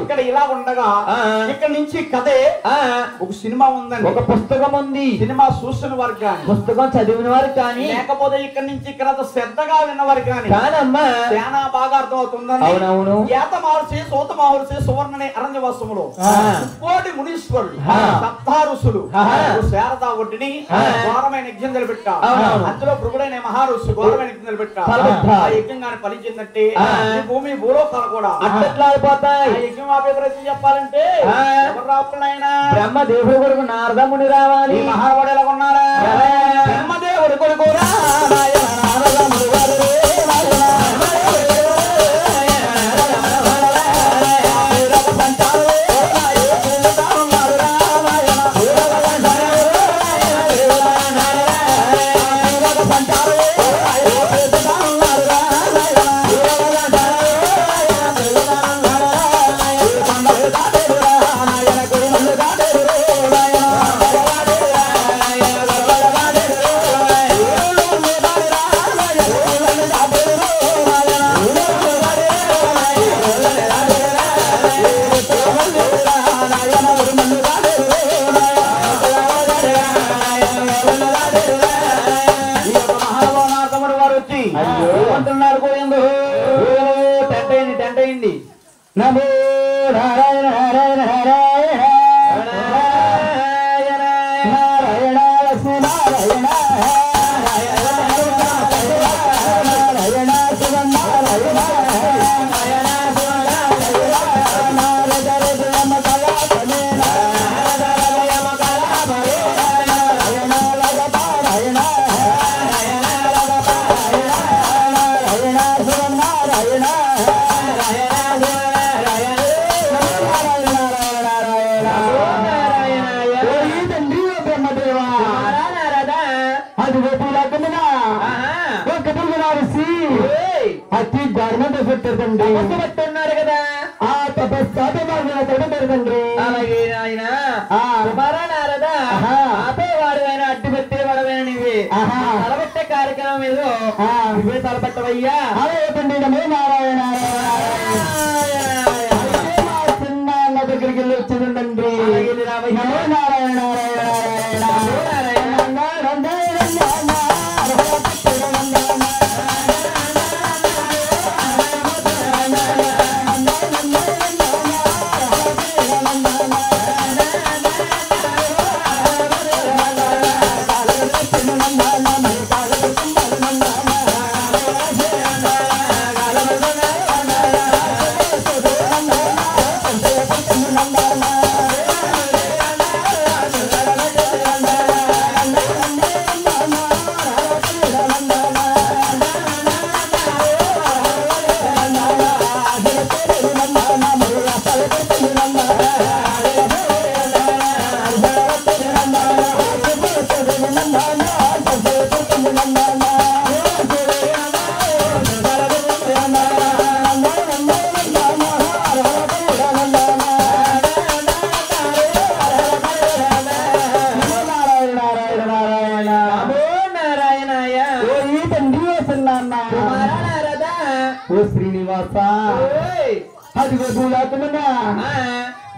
ఇక్కడ ఇలా ఉండగా ఇక్కడ నుంచి కథే ఒక సినిమా ఉందండి, ఒక పుస్తకం ఉంది. సినిమా చూసిన వారు కానీ, పుస్తకం చదివిన వారు కానీ, లేకపోతే ఇక్కడ నుంచి ఇక్కడ శ్రద్ధగా విన్నవారు కానీ కానమ్మా చాలా బాగా అర్థం అవుతుందండి. అవునవును. ఏత మహర్షి, సూత మహర్షి, సువర్ణని అరణ్యవాసములో కోటి మునీశ్వరులు, సప్తారుషులు, శారదా ఒడ్డిని ఘోరమైన యజ్ఞం నిలబెట్టా. అందులో భృగుడైన మహారుషి ఘోరమైన యజ్ఞం నిలబెట్టా. ఆ యజ్ఞం కానీ ఫలించిందంటే ఈ భూమి భూలోకాలు కూడా అట్లా అయిపోతాయి. ఆ యజ్ఞం అభిప్రాయం చెప్పాలంటే ఎవరు రావాలైనా బ్రహ్మదేవుడు కొడుకు నారద ముని రావాలి. మహారావుడు ఎలా ఉన్నారా? బ్రహ్మదేవుడు కొడుకు నారద ముని వారు నమో నారాయణ నారాయణ నారాయణ నారాయణ నారాయణ లక్ష్మీ నారాయణ నారాయణ శివ నారాయణ నారాయణ శివ నారాయణ నారద రమ కళాపనే నారద రమ కళాపనే నారాయణ లగపారాయణ నారాయణ లగపారాయణ నారాయణ శివ నారాయణ అతి గవర్నమెంట్ పెట్టండి పెట్టున్నారు కదా. ఆ తపస్సాధండి అలాగే ఆయన నారద ఆపేవాడు ఆయన అడ్డు పెట్టేవాడమైన నీవి తలబెట్టే కార్యక్రమం ఏదో నువ్వే తలపెట్టవయ్యా. అదేటండి నమో నారాయణ చిన్న దగ్గరికి వెళ్ళి వచ్చిందండి. నమో నారాయణ నారాయణ శ్రీనివాస అదిగో భూలాతమన్నా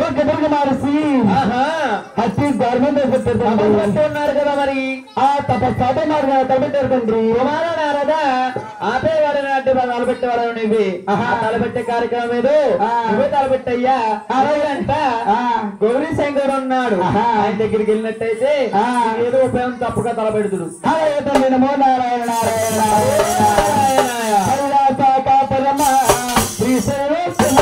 ఒక మార్చి అతి గవర్నమెంట్ ఉన్నారు కదా. మరి ఆ తపస్సాధ తలపెట్టారు తండ్రి నారద ఆపేవాడని అడ్డు తలపెట్టేవాడు నీవి తలపెట్టే కార్యక్రమం ఏదో నువ్వే తలపెట్టయ్యా. అలాగంట గౌరీ శంకరుడు ఉన్నాడు, ఆయన దగ్గరికి వెళ్ళినట్టయితే ఏదో ఉపయోగం తప్పుగా తలపెడుతుడు. అలాగే తండ్రి నమో నారాయణ నారాయణ శ్రీ సర్వోత్తమ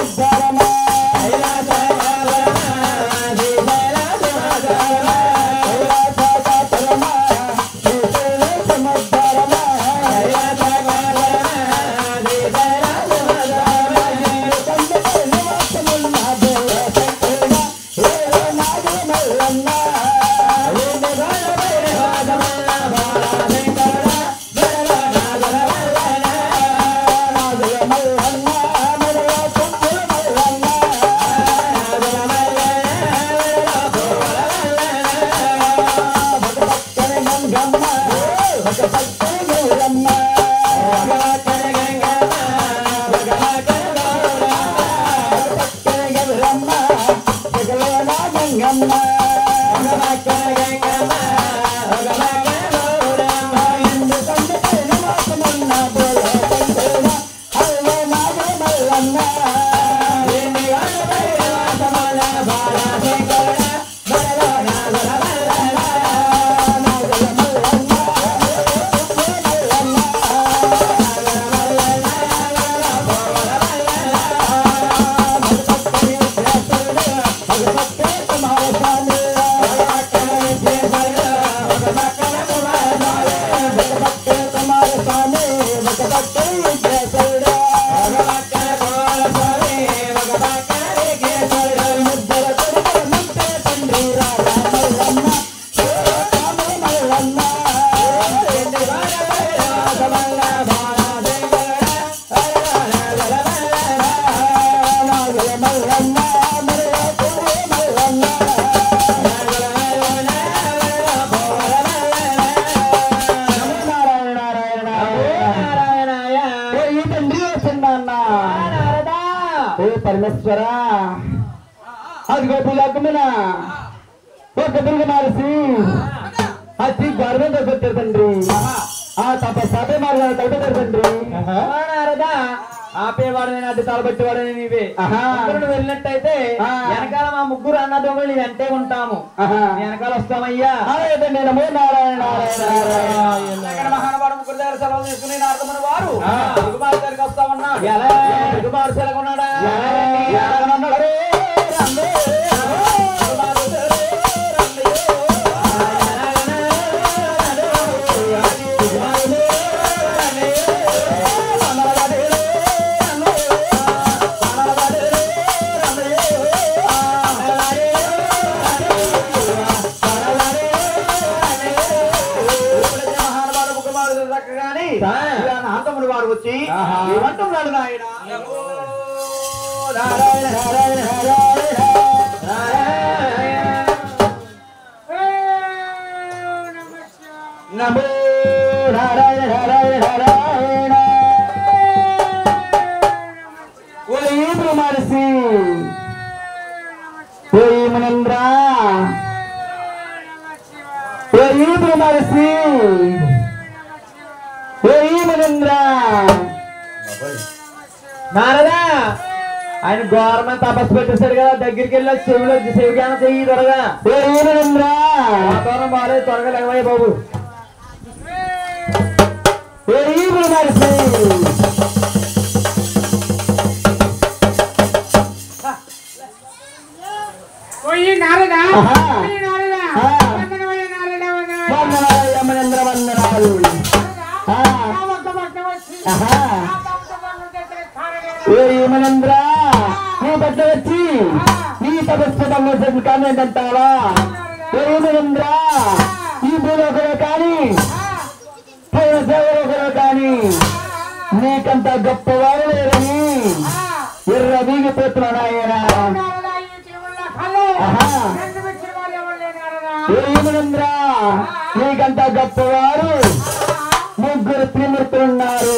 పరమేశ్వర అదిగో పులకమిన ఒక తిరిగి మార్చి అది గర్వంతో పెట్టారు తండ్రి ఆ తపస్సాపే మార్గాలు తగ్గుతారు తండ్రి నారదా ఆపేవాడు నేను అది తలబెట్టేవాడు నీవే వెళ్ళినట్టయితే వెనకాల మా ముగ్గురు అన్నదమ్ములు వెంటే ఉంటాము వెనకాల వస్తామయ్యా మహానుభావుడు ముగ్గురు దగ్గర సెలవు తీసుకుని నారదముని వారు దిగుబాటు దగ్గరికి వస్తామన్నా దిగుబాటు సెలవున్నాడా నారదముని వారు వచ్చి ఏమంటున్నాడు నాయన నారాయణ నారాయణ నమో నారాయణ నారాయణ నారాయణ మనిషి మనంద్ర మనిషి మనంద్ర నారదా ఆయన గవర్నమెంట్ తపస్సు పెట్టేశాడు కదా దగ్గరికి వెళ్ళి చెవిలో చెవిగాన చెయ్యి త్వరగా వాతావరణం బాగాలేదు త్వరగా లేవయ్య బాబు మనంద్ర నీ బట్ట వచ్చి నీ తపస్సు కానేదంటావా మనంద్ర ఈ భూలోకలో కానీ సేవలో కానీ నీకంత గొప్పవారు లేరని ఎర్ర వీగిపోతున్నాడు ఆయన మనంద్ర నీకంత గొప్పవారు ముగ్గురు త్రిమూర్తులున్నారు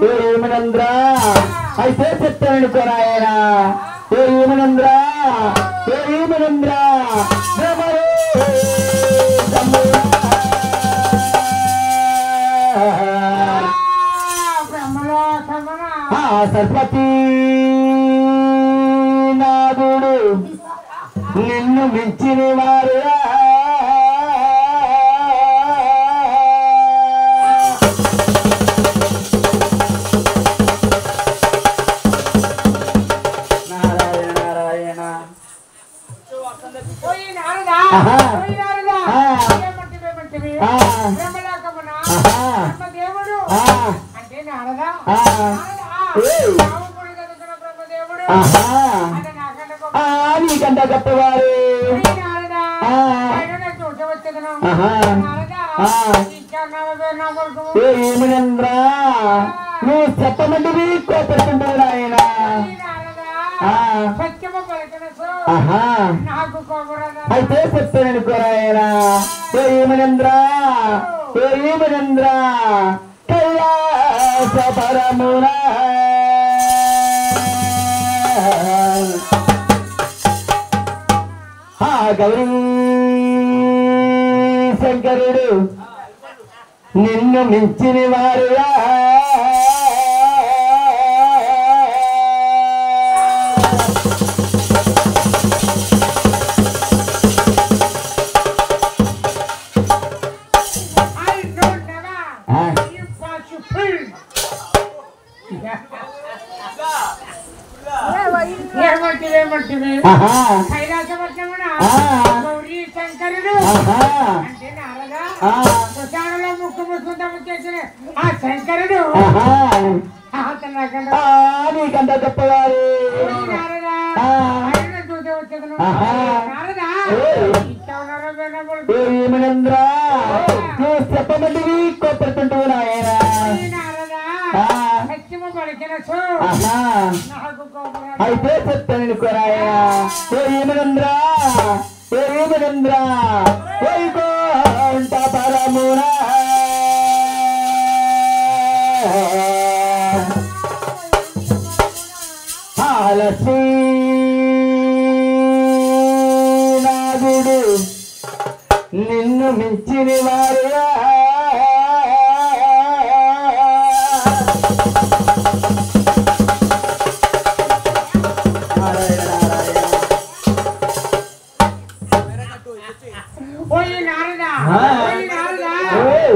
ఏమనంద్ర అయితే చెప్తాను కొరాయన ఏమనంద్ర ఏమనంద్ర సరస్వతి నాదుడు నిన్ను మించిన వారు నీకంట గొప్పవారు ఏమనంద్ర నువ్వు చెప్పమంటివి కోపడుతుంటావు ఆయన అయితే చెప్తాను కోరాయన ఏమనంద్ర ఏమనంద్ర కైలాస పరమున గౌరీ శంకరుడు నిన్ను మించిన వారు గౌరీ శంకరుడు అంటే నారదా శ్మశానంలో ముక్కు ముసుకుందాము చేసిన ఆ శంకరుడు నీకంత గొప్పవారు ఏమనంద్ర నువ్వు చెప్పమంటివి కోపడుతుంటావు నాయన అయితే చెప్తాను కోరాయన ఏమనంద్ర ఏమనంద్ర వైకుంఠ పరమ దినమునా ఆలసీ నాదుడు నిన్ను మించిన వారురా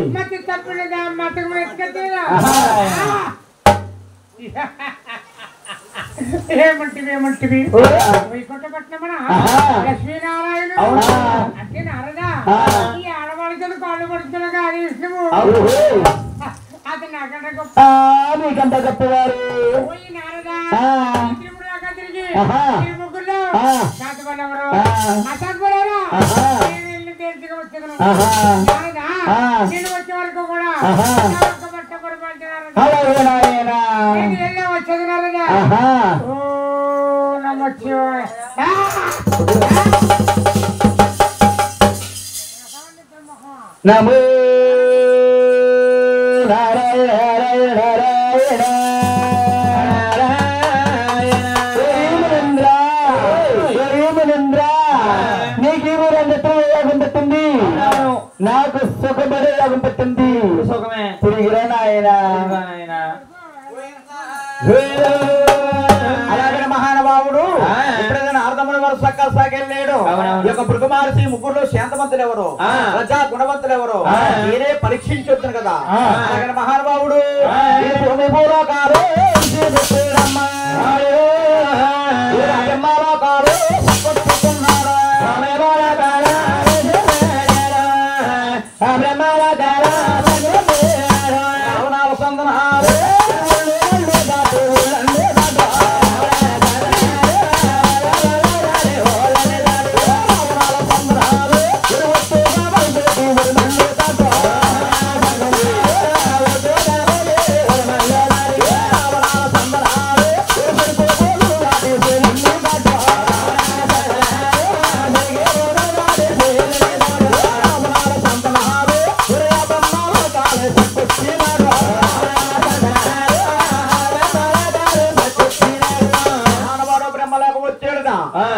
మతి తప్పులేదా మతకు ఎత్తుకెత్తేదా ఏమంటివి వైకుంఠపట్నమనా లక్ష్మీనారాయణ అంటే నారదా ఈ ఆడవాళ్ళతో కాళ్ళు పడుతున్నా కానీ విష్ణువు అతను నాకంటే గొప్ప మీకంత గొప్పవారు పోయి నారదా త్రిపుడు దాకా తిరిగి ముగ్గురులో శాతపడెవరు మతకురారా తేల్చిగా వచ్చేదను నారదా నేను వచ్చే వరకు కూడా వచ్చేది నారదా ఓ నమో శివాయ నమో నారాయణ నారాయణ నారాయణ నీకు రంగతో యోగం పెట్టింది నాకు సుఖపడే యోగం పెట్టింది సుఖమే తిరిగిరా నాయన అలాగే మహానుభావుడు ఎప్పుడైనా అర్ధముని వారు సక్కలు సాగెళ్ళాడు ఈ యొక్క భృగుమార్సి ముగ్గురులో శాంతవంతులు ఎవరు ప్రజా గుణవంతులు ఎవరు మీరే పరీక్షించొద్దును కదా అలాగే మహానుభావుడు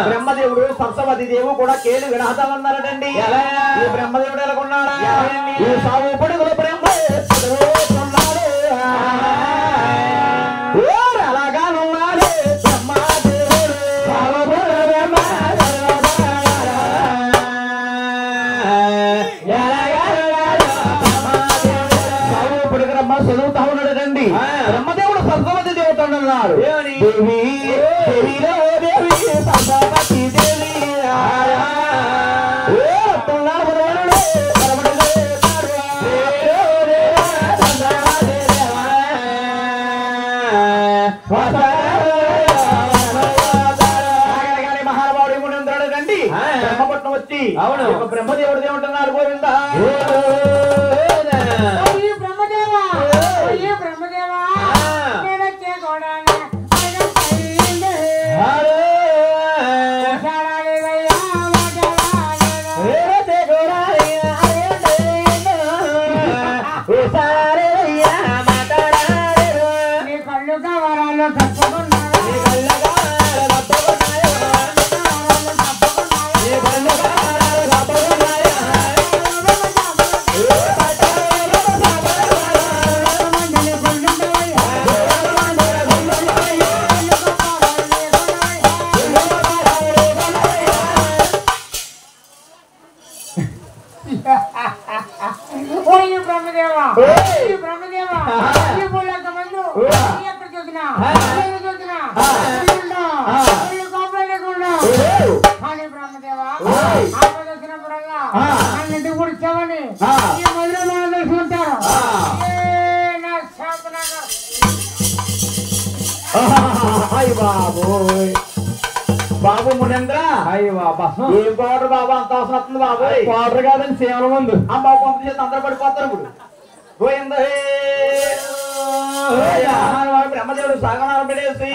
బ్రహ్మదేవుడు సరస్వతి దేవు కూడా కేలు వినాదామన్నారటండి ఈ బ్రహ్మదేవుడు ఎలాగొన్నాడా ఈ సాగు పొడుగుల బ్రహ్మ అలాగానున్నాడు పొడుగురమ్మ చదువుతా ఉన్నాడటండి బ్రహ్మదేవుడు సరస్వతి దేవత అన్నాడు దేవి సరస్వతి దేవి మహానుభావుడు ఏముంటాడు రండి బ్రహ్మపట్నం వచ్చి అవును బ్రహ్మదేవుడు ఏమంటున్నారు గోవిందా బ్రహ్మదేవా బ్రహ్మదేవా నేనొచ్చే కూడా నీ కళ్ళు కావాలో తప్పకుండా బ్రహ్మదేవా బ్రహ్మదేవా ఈ పూలంత మందు ఎక్కడ చూసినా చూసినా కాపాడలేకుండా కానీ బ్రహ్మదేవా ఆపద వచ్చినప్పుడల్లా నన్ను కూర్చోమని ఈ మధుర తెలుసుకుంటారు నా శాపనగా బాబోయ్ బాబు మునేంద్ర ఏం పౌడర్ బాబు అంత అవసరం వస్తుంది బాబు పౌడర్ కాదని సేవల ముందు ఆ బాబు పంప చేసి అందరూ పడిపోతారు ఇప్పుడు గోవింద బ్రహ్మదేవుడు సాగనాలు పెడేసి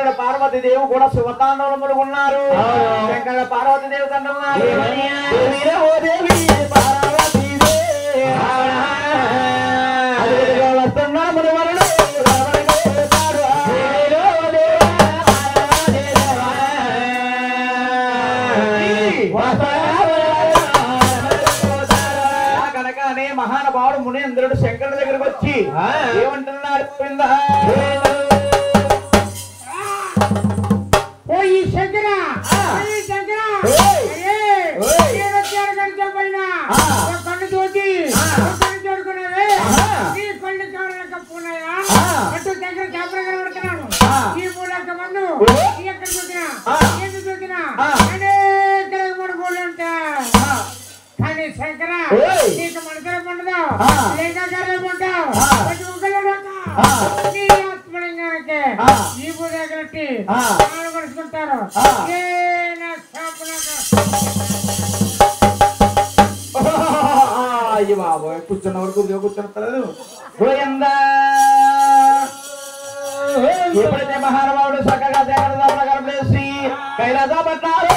శంకరుడు పార్వతీదేవి కూడా శివతాండవములు ఉన్నారు. శంకరుడు పార్వతీదేవి తండ్రి కనుకనే మహానుభావుడు మునీంద్రుడు శంకరుడి దగ్గరకు వచ్చి ఏమంటున్నాడు? ఓయ్ శంకర కళ్ళు తోటి కళ్ళు చూడుకున్నావే నీ కళ్ళు చూడలేకపోయినాయా అటు దగ్గర చేపలు కనబడుతున్నాను. ఈ మూలక మందు ఎక్కడ చూసినా ఎందుకు చూసినా అనేక మూడు ఉంటాయి. కానీ శంకర నీకు మనసులో ఉండదు, లింగాకారం ఉంటావు, ప్రతి ఒక్కరు నీ ఆత్మలింగానికి ఈ పూజ కట్టి కొడుకుంటారు. అయ్యి బాబోయ్, కూర్చున్న వరకు కూర్చుంటారు. ఎప్పుడైతే మహానుభావుడు చక్కగా దేవత ప్రకారం వేసి కైలాస పట్టాలు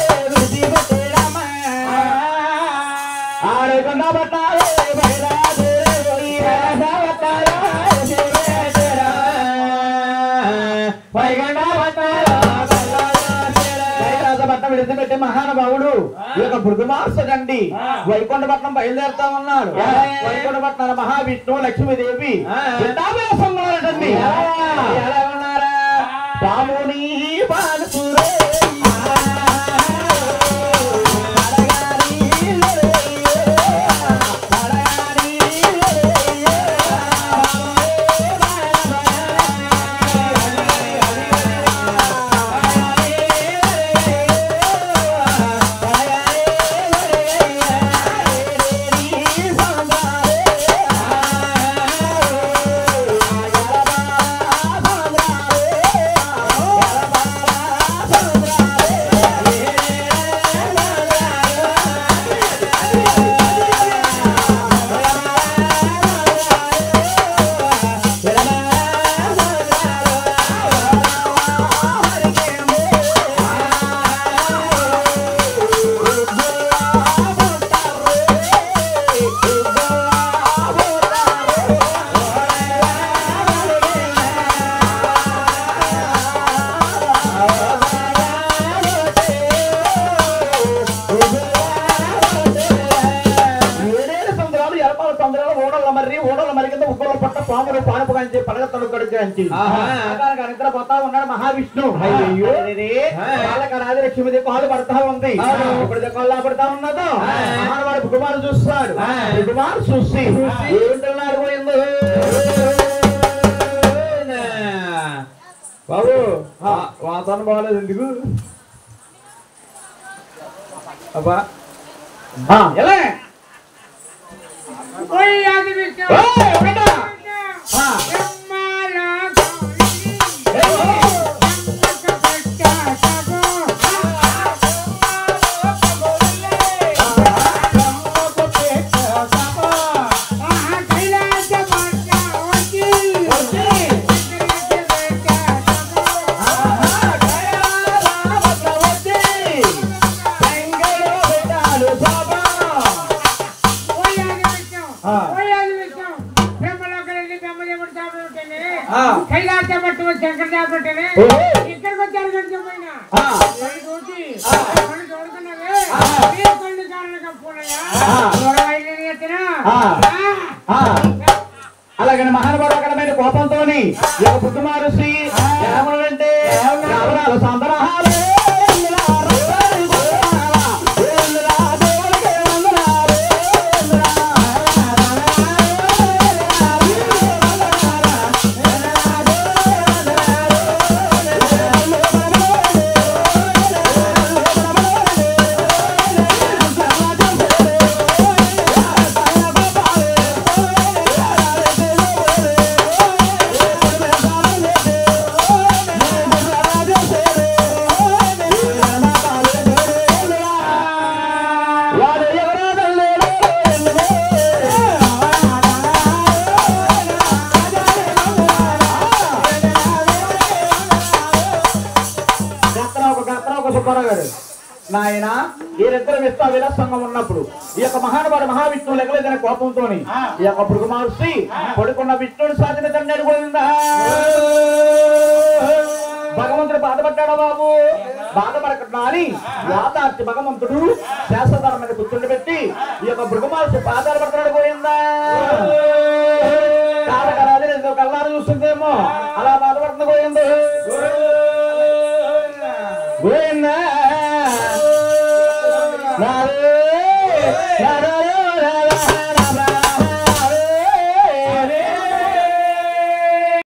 ఆడకుండా పట్టాలు విడిచిపెట్టే మహానుభావుడు ఈ యొక్క భృగుమార్సడండి వైకుంఠపట్నం బయలుదేరుతా ఉన్నాడు. వైకుంఠపట్నం మహావిష్ణువు లక్ష్మీదేవి ఉన్నారండి. ఎలా ఉన్నారా? పాముని పాలుసురే నిద్ర పోతా ఉన్నాడు మహావిష్ణు. వాళ్ళకి లక్ష్మీదేవి కాలు పడతా ఉంది. ఇప్పుడు కళ్ళ పడతా ఉన్నదో మహానుభావుడు కుమారు చూస్తాడు. కుమారు చూసి ఏమిటన్నారు? బాబు వాతావరణం బాగాలేదు ఎందుకు అబ్బా ఎలా కైలాస పట్టు శంకర చేపట్టేనే ఇక్కడికి వచ్చారు గడిచిపోయినా చూడుకున్నావే కళ్ళు కారణకపోయినాయా అలాగని మహానుభావుడు అక్కడ కోపంతో పుట్టుమారుసి ఏమనంటే సంతరహాలు రామారావు గారు నాయన వీరిద్దరు విశ్వ విలసంగం ఉన్నప్పుడు ఈ యొక్క మహానుభావుడు మహావిష్ణువు ఎగలేదనే కోపంతో ఈ యొక్క భృగు మహర్షి పడుకున్న విష్ణుడు సాధిన తండ్రి అడుగుందా భగవంతుడు బాధపడ్డాడా బాబు బాధపడకుండా అని వాతార్చి భగవంతుడు శాస్త్రధారం మీద కూర్చుండి పెట్టి ఈ యొక్క భృగు మహర్షి పాదాలు పడుతున్నాడు పోయిందా కాదకరాజు కల్లారు చూస్తుందేమో అలా బాధపడుతుంది పోయింది పోయిందా